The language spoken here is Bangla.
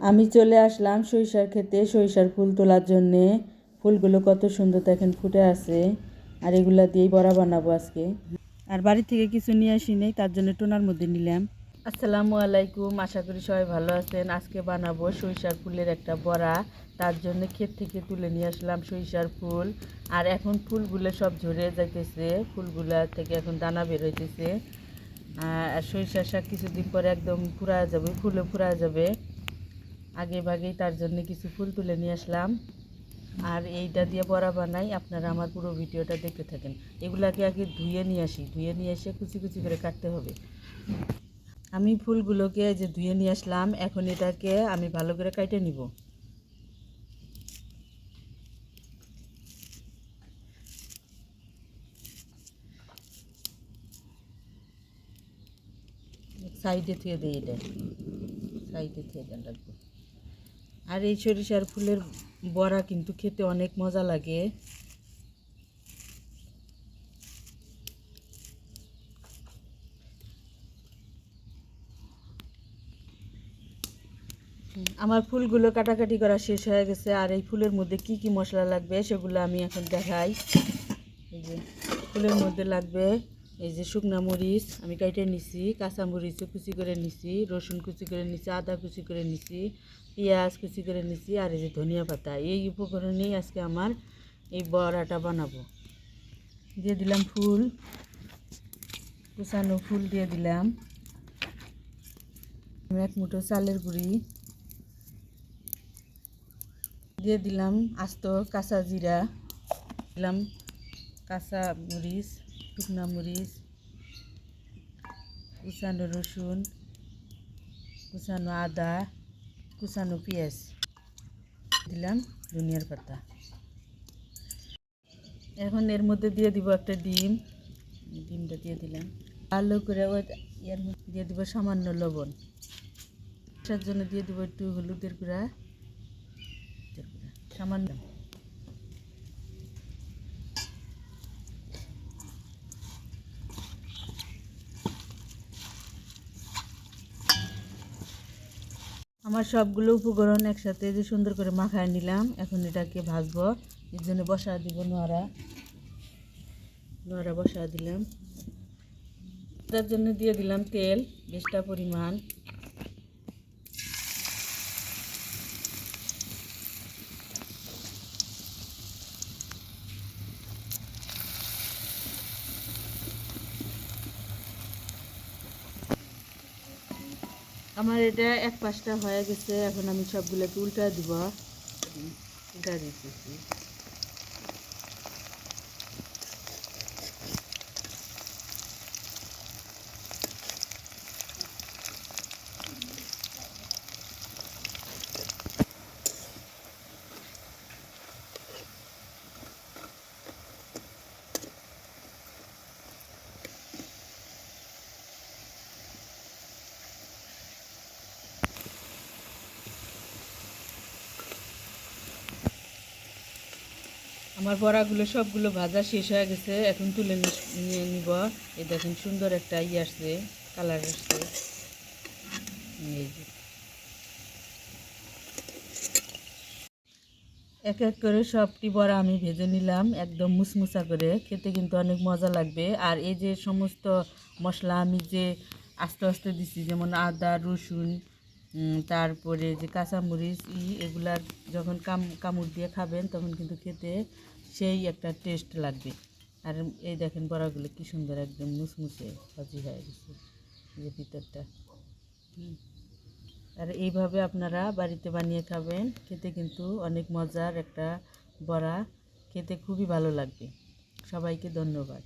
আমি চলে আসলাম সরিষার ক্ষেতে সরিষার ফুল তোলার জন্যে। ফুলগুলো কত সুন্দর দেখেন ফুটে আছে, আর এগুলা দিয়েই বড়া বানাবো আজকে। আর বাড়ি থেকে কিছু নিয়ে আসি নেই, তার জন্য টোনার মধ্যে নিলাম। আসসালামু আলাইকুম, আশা করি সবাই ভালো আছেন। আজকে বানাবো সরিষার ফুলের একটা বড়া। তার জন্য ক্ষেত থেকে তুলে নিয়ে আসলাম সরিষার ফুল। আর এখন ফুলগুলো সব ঝরে যাইতেছে, ফুলগুলা থেকে এখন দানা বের হইতেছে। আর সরিষার শাক কিছুদিন পরে একদম ফুরা যাবে, ফুলে ফুরা যাবে আগে ভাগেই, তার জন্য কিছু ফুল তুলে নিয়ে আসলাম। আর এইটা দিয়ে বড়া বানাই, আপনারা আমার পুরো ভিডিওটা দেখতে থাকেন। এগুলাকে আগে ধুয়ে নিয়ে আসি, ধুয়ে নিয়ে এসে কুচি কুচি করে কাটতে হবে। আমি ফুলগুলোকে যে ধুয়ে নিয়ে আসলাম, এখন এটাকে আমি ভালো করে কাটে নিব। সাইডে থুয়ে দিই, এটা সাইডে থুয়ে দেন রাখবো। আর এই সরিষার ফুলের বড়া কিন্তু খেতে অনেক মজা লাগে। আমার ফুলগুলো কাটাকাটি করা শেষ হয়ে গেছে। আর এই ফুলের মধ্যে কি কি মশলা লাগবে সেগুলো আমি এখন দেখাই। এই যে ফুলের মধ্যে লাগবে, এই যে শুকনা মরিচ আমি কাটে নিছি, কাঁচা মরিচও কুচি করে নিছি, রসুন কুচি করে নিছি, আদা কুচি করে নিছি, পেঁয়াজ কুচি করে নিছি, আর এই যে ধনিয়া পাতা। এই উপকরণেই আজকে আমার এই বড়াটা বানাবো। দিয়ে দিলাম ফুল, কুচানো ফুল দিয়ে দিলাম। এক মুঠো চালের গুঁড়ি দিয়ে দিলাম, আস্ত কাঁচা জিরা দিলাম, কাঁচা মরিচ, শুকনা মরিচ, কুচানো রসুন, কুচানো আদা, কুচানো পেঁয়াজ দিলাম, ধনিয়ার পাতা। এখন এর মধ্যে দিয়ে দিব একটা ডিম, ডিমটা দিয়ে দিলাম ভালো করে। এর মধ্যে দিয়ে দিব সামান্য লবণ, তার জন্য দিয়ে দিব একটু হলুদের গুঁড়া, সামান্য। আমার সবগুলো উপকরণ একসাথে যে সুন্দর করে মাখায় নিলাম। এখন এটাকে ভাজবো, এর জন্য বসা দিব নোয়ারা, নোয়ারা বসা দিলাম। তার জন্য দিয়ে দিলাম তেল বেশটা পরিমাণ। আমার এটা এক পাশটা হয়ে গেছে, এখন আমি সবগুলোকে উল্টা দিব, উল্টা দিতেছি। আমার বড়াগুলো সবগুলো ভাজা শেষ হয়ে গেছে, এখন তুলে নিয়ে নিব। এই দেখেন সুন্দর একটা আসছে, কালার আসছে। এই যে এক এক করে সবটি বড়া আমি ভেজে নিলাম, একদম মুসমুসা করে। খেতে কিন্তু অনেক মজা লাগবে। আর এই যে সমস্ত মশলা আমি যে আস্তে আস্তে দিছি, যেমন আদা, রসুন, তারপরে যে কাঁচামরিচ, এগুলার যখন কামড় দিয়ে খাবেন তখন কিন্তু খেতে সেই একটা টেস্ট লাগবে। আর এই দেখেন বড়াগুলো কি সুন্দর একদম মুসমুসে ভাজি হয়ে গেছে, যে ভিতরটা। আর এইভাবে আপনারা বাড়িতে বানিয়ে খাবেন, খেতে কিন্তু অনেক মজার একটা বড়া, খেতে খুবই ভালো লাগবে। সবাইকে ধন্যবাদ।